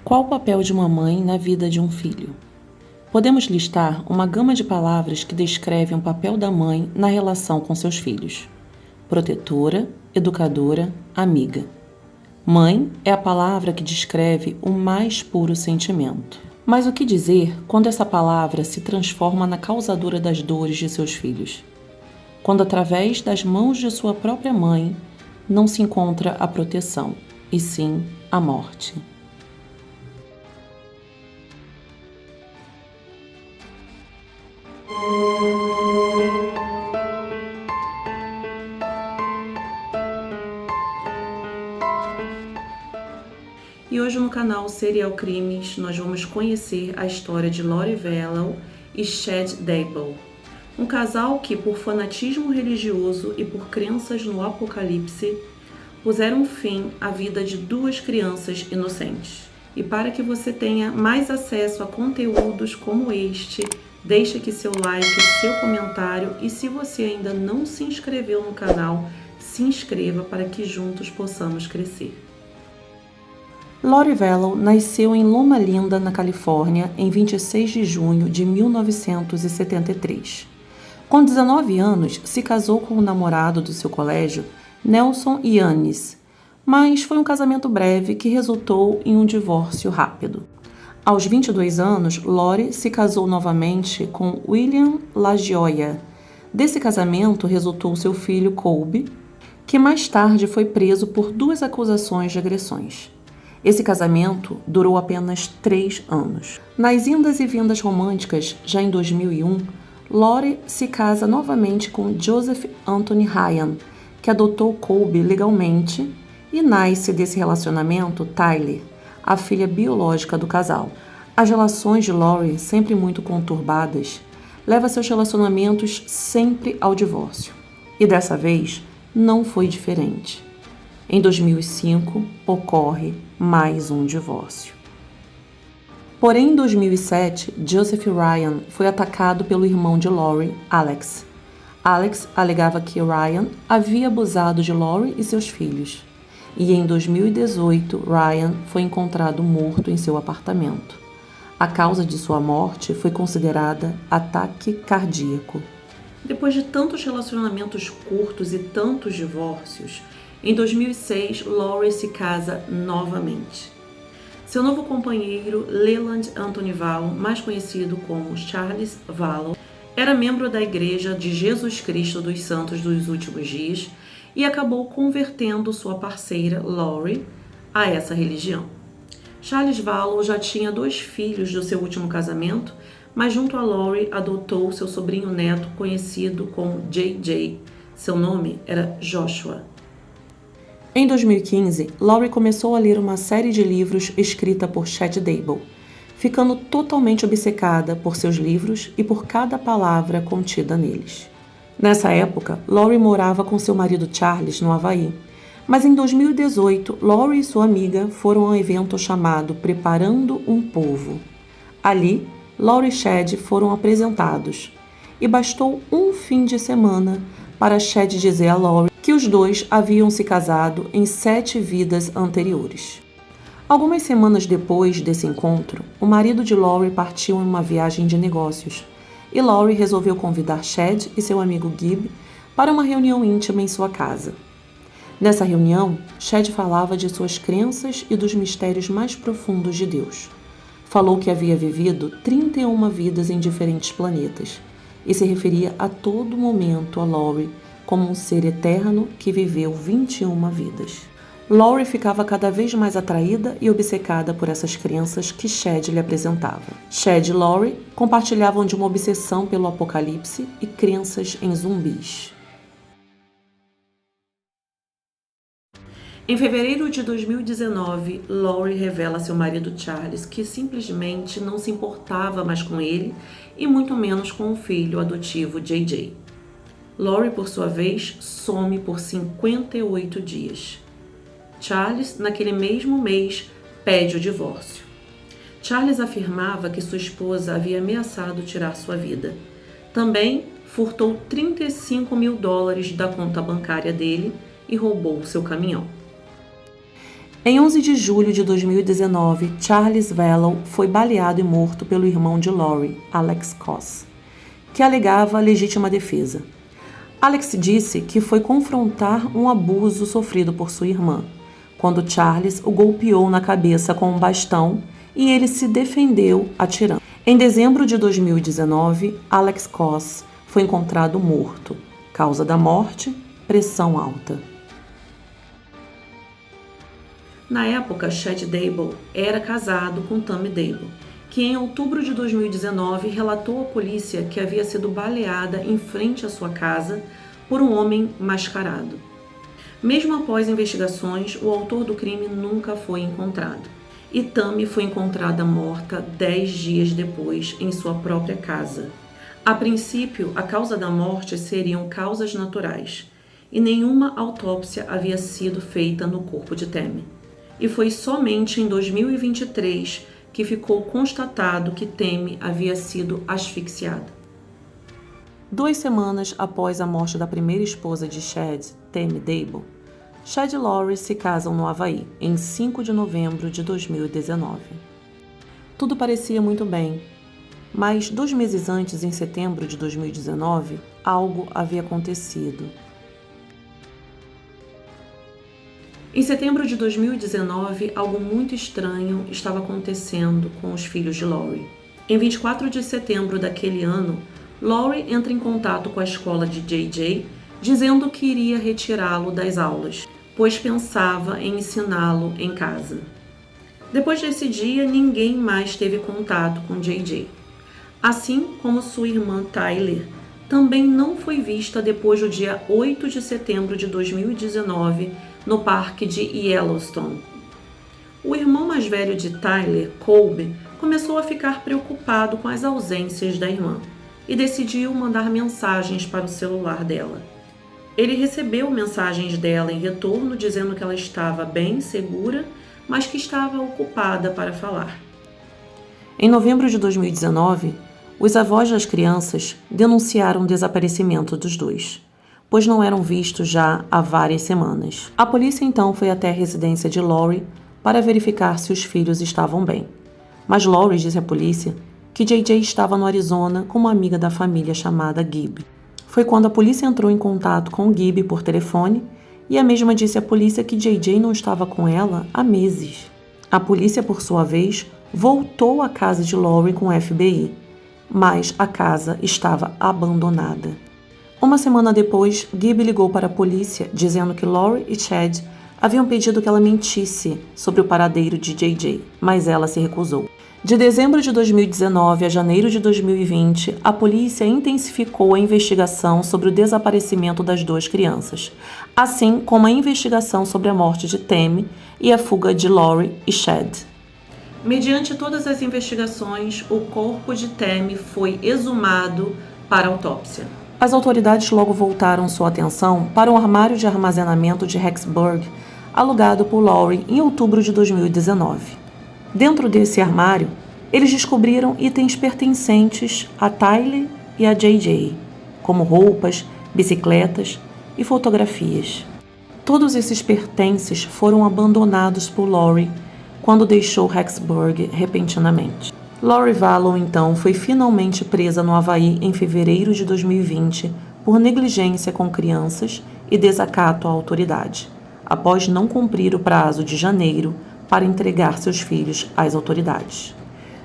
Qual o papel de uma mãe na vida de um filho? Podemos listar uma gama de palavras que descrevem o papel da mãe na relação com seus filhos: protetora, educadora, amiga. Mãe é a palavra que descreve o mais puro sentimento. Mas o que dizer quando essa palavra se transforma na causadora das dores de seus filhos? Quando, através das mãos de sua própria mãe, não se encontra a proteção, e sim a morte. E hoje no canal Serial Crimes nós vamos conhecer a história de Lori Vallow e Chad Daybell, um casal que, por fanatismo religioso e por crenças no apocalipse, puseram fim à vida de duas crianças inocentes. E para que você tenha mais acesso a conteúdos como este, deixe aqui seu like, seu comentário e se você ainda não se inscreveu no canal, se inscreva para que juntos possamos crescer. Lori Vallow nasceu em Loma Linda, na Califórnia, em 26 de junho de 1973. Com 19 anos, se casou com o namorado do seu colégio, Nelson Yannis, mas foi um casamento breve que resultou em um divórcio rápido. Aos 22 anos, Lori se casou novamente com William LaGioia. Desse casamento resultou seu filho Colby, que mais tarde foi preso por 2 acusações de agressões. Esse casamento durou apenas 3 anos. Nas indas e vindas românticas, já em 2001, Lori se casa novamente com Joseph Anthony Ryan, que adotou Colby legalmente, e nasce desse relacionamento Tyler, a filha biológica do casal. As relações de Lori, sempre muito conturbadas, levam seus relacionamentos sempre ao divórcio. E dessa vez, não foi diferente. Em 2005, ocorre mais um divórcio. Porém, em 2007, Joseph Ryan foi atacado pelo irmão de Lori, Alex. Alex alegava que Ryan havia abusado de Lori e seus filhos. E em 2018, Ryan foi encontrado morto em seu apartamento. A causa de sua morte foi considerada ataque cardíaco. Depois de tantos relacionamentos curtos e tantos divórcios, em 2006, Lori se casa novamente. Seu novo companheiro, Leland Anthony Vallow, mais conhecido como Charles Vallow, era membro da Igreja de Jesus Cristo dos Santos dos Últimos Dias e acabou convertendo sua parceira, Lori, a essa religião. Charles Vallow já tinha 2 filhos do seu último casamento, mas junto a Lori adotou seu sobrinho neto conhecido como JJ. Seu nome era Joshua. Em 2015, Lori começou a ler uma série de livros escrita por Chad Daybell, ficando totalmente obcecada por seus livros e por cada palavra contida neles. Nessa época, Lori morava com seu marido Charles no Havaí, mas em 2018, Lori e sua amiga foram a um evento chamado Preparando um Povo. Ali, Lori e Chad foram apresentados, e bastou um fim de semana para Chad dizer a Lori que os dois haviam se casado em 7 vidas anteriores. Algumas semanas depois desse encontro, o marido de Lori partiu em uma viagem de negócios e Lori resolveu convidar Chad e seu amigo Gib para uma reunião íntima em sua casa. Nessa reunião, Chad falava de suas crenças e dos mistérios mais profundos de Deus. Falou que havia vivido 31 vidas em diferentes planetas e se referia a todo momento a Lori como um ser eterno que viveu 21 vidas. Lori ficava cada vez mais atraída e obcecada por essas crenças que Chad lhe apresentava. Chad e Lori compartilhavam de uma obsessão pelo apocalipse e crenças em zumbis. Em fevereiro de 2019, Lori revela a seu marido Charles que simplesmente não se importava mais com ele e muito menos com o filho adotivo JJ. Lori, por sua vez, some por 58 dias. Charles, naquele mesmo mês, pede o divórcio. Charles afirmava que sua esposa havia ameaçado tirar sua vida. Também furtou $35 mil da conta bancária dele e roubou seu caminhão. Em 11 de julho de 2019, Charles Vallow foi baleado e morto pelo irmão de Lori, Alex Koss, que alegava legítima defesa. Alex disse que foi confrontar um abuso sofrido por sua irmã, quando Charles o golpeou na cabeça com um bastão e ele se defendeu atirando. Em dezembro de 2019, Alex Koss foi encontrado morto. Causa da morte: pressão alta. Na época, Chad Daybell era casado com Tammy Daybell, que em outubro de 2019 relatou à polícia que havia sido baleada em frente à sua casa por um homem mascarado. Mesmo após investigações, o autor do crime nunca foi encontrado. E Tammy foi encontrada morta 10 dias depois em sua própria casa. A princípio, a causa da morte seriam causas naturais, e nenhuma autópsia havia sido feita no corpo de Tammy. E foi somente em 2023 que ficou constatado que Tammy havia sido asfixiada. 2 semanas após a morte da primeira esposa de Chad, Tammy Daybell, Chad e Lori se casam no Havaí, em 5 de novembro de 2019. Tudo parecia muito bem, mas 2 meses antes, em setembro de 2019, algo havia acontecido. Em setembro de 2019, algo muito estranho estava acontecendo com os filhos de Lori. Em 24 de setembro daquele ano, Lori entra em contato com a escola de JJ, dizendo que iria retirá-lo das aulas, pois pensava em ensiná-lo em casa. Depois desse dia, ninguém mais teve contato com JJ. Assim como sua irmã Tyler, também não foi vista depois do dia 8 de setembro de 2019, no parque de Yellowstone. O irmão mais velho de Tyler, Colby, começou a ficar preocupado com as ausências da irmã e decidiu mandar mensagens para o celular dela. Ele recebeu mensagens dela em retorno dizendo que ela estava bem, segura, mas que estava ocupada para falar. Em novembro de 2019, os avós das crianças denunciaram o desaparecimento dos dois, pois não eram vistos já há várias semanas. A polícia então foi até a residência de Lori para verificar se os filhos estavam bem. Mas Lori disse à polícia que JJ estava no Arizona com uma amiga da família chamada Gib. Foi quando a polícia entrou em contato com Gib por telefone e a mesma disse à polícia que JJ não estava com ela há meses. A polícia, por sua vez, voltou à casa de Lori com o FBI, mas a casa estava abandonada. Uma semana depois, Gib ligou para a polícia dizendo que Lori e Chad haviam pedido que ela mentisse sobre o paradeiro de JJ, mas ela se recusou. De dezembro de 2019 a janeiro de 2020, a polícia intensificou a investigação sobre o desaparecimento das 2 crianças, assim como a investigação sobre a morte de Tammy e a fuga de Lori e Chad. Mediante todas as investigações, o corpo de Tammy foi exumado para autópsia. As autoridades logo voltaram sua atenção para um armário de armazenamento de Rexburg, alugado por Lori em outubro de 2019. Dentro desse armário, eles descobriram itens pertencentes a Tyler e a JJ, como roupas, bicicletas e fotografias. Todos esses pertences foram abandonados por Lori quando deixou Rexburg repentinamente. Lori Vallow, então, foi finalmente presa no Havaí em fevereiro de 2020 por negligência com crianças e desacato à autoridade, após não cumprir o prazo de janeiro para entregar seus filhos às autoridades.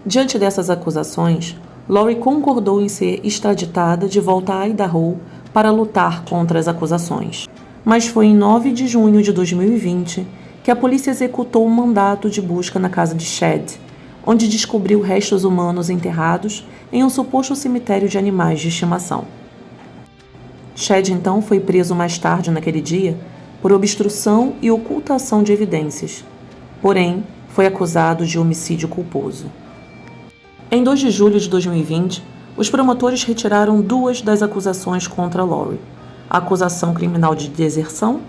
Diante dessas acusações, Lori concordou em ser extraditada de volta a Idaho para lutar contra as acusações. Mas foi em 9 de junho de 2020 que a polícia executou um mandato de busca na casa de Chad, onde descobriu restos humanos enterrados em um suposto cemitério de animais de estimação. Chad então foi preso mais tarde naquele dia por obstrução e ocultação de evidências, porém foi acusado de homicídio culposo. Em 2 de julho de 2020, os promotores retiraram 2 das acusações contra Lori: a acusação criminal de deserção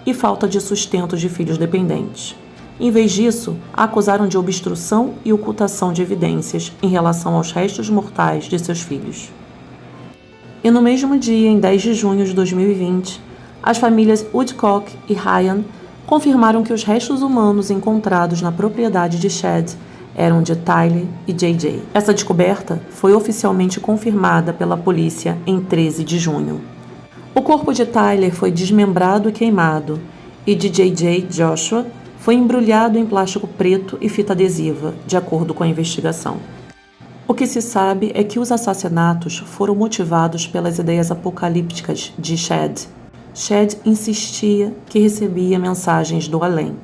e falta de sustento de filhos dependentes. Em vez disso, a acusaram de obstrução e ocultação de evidências em relação aos restos mortais de seus filhos. E no mesmo dia, em 10 de junho de 2020, as famílias Woodcock e Ryan confirmaram que os restos humanos encontrados na propriedade de Chad eram de Tyler e JJ. Essa descoberta foi oficialmente confirmada pela polícia em 13 de junho. O corpo de Tyler foi desmembrado e queimado, e de JJ Joshua foi embrulhado em plástico preto e fita adesiva, de acordo com a investigação. O que se sabe é que os assassinatos foram motivados pelas ideias apocalípticas de Chad. Chad insistia que recebia mensagens do além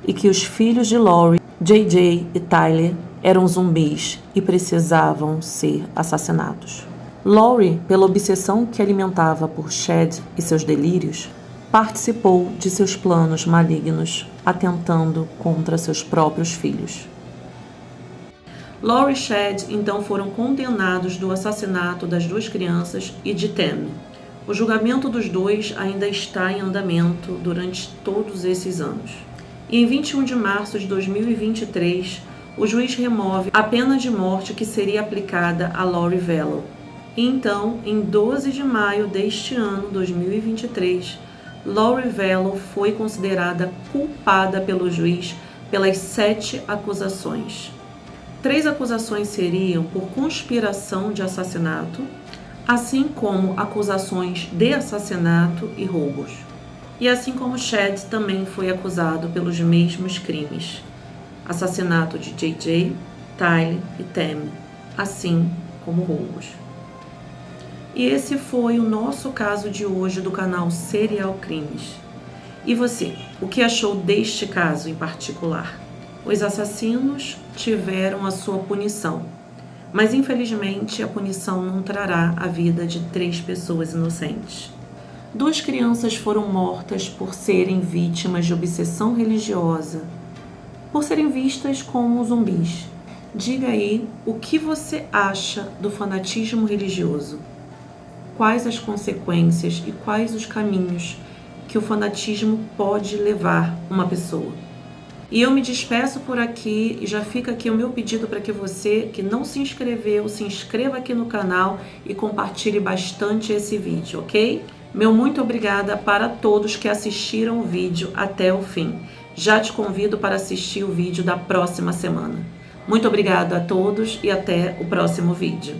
e que os filhos de Lori, JJ e Tyler eram zumbis e precisavam ser assassinados. Lori, pela obsessão que alimentava por Chad e seus delírios, participou de seus planos malignos, atentando contra seus próprios filhos. Lori e Chad então foram condenados do assassinato das duas crianças e de Tammy. O julgamento dos dois ainda está em andamento durante todos esses anos. E em 21 de março de 2023, o juiz remove a pena de morte que seria aplicada a Lori Vallow. E então, em 12 de maio deste ano, 2023, Lori Vallow foi considerada culpada pelo juiz pelas 7 acusações. 3 acusações seriam por conspiração de assassinato, assim como acusações de assassinato e roubos. E assim como Chad também foi acusado pelos mesmos crimes: assassinato de JJ, Tyler e Tammy, assim como roubos. E esse foi o nosso caso de hoje do canal Serial Crimes. E você, o que achou deste caso em particular? Os assassinos tiveram a sua punição, mas infelizmente a punição não trará a vida de 3 pessoas inocentes. 2 crianças foram mortas por serem vítimas de obsessão religiosa, por serem vistas como zumbis. Diga aí o que você acha do fanatismo religioso. Quais as consequências e quais os caminhos que o fanatismo pode levar uma pessoa? E eu me despeço por aqui e já fica aqui o meu pedido para que você que não se inscreveu, se inscreva aqui no canal e compartilhe bastante esse vídeo, ok? Meu muito obrigada para todos que assistiram o vídeo até o fim. Já te convido para assistir o vídeo da próxima semana. Muito obrigada a todos e até o próximo vídeo.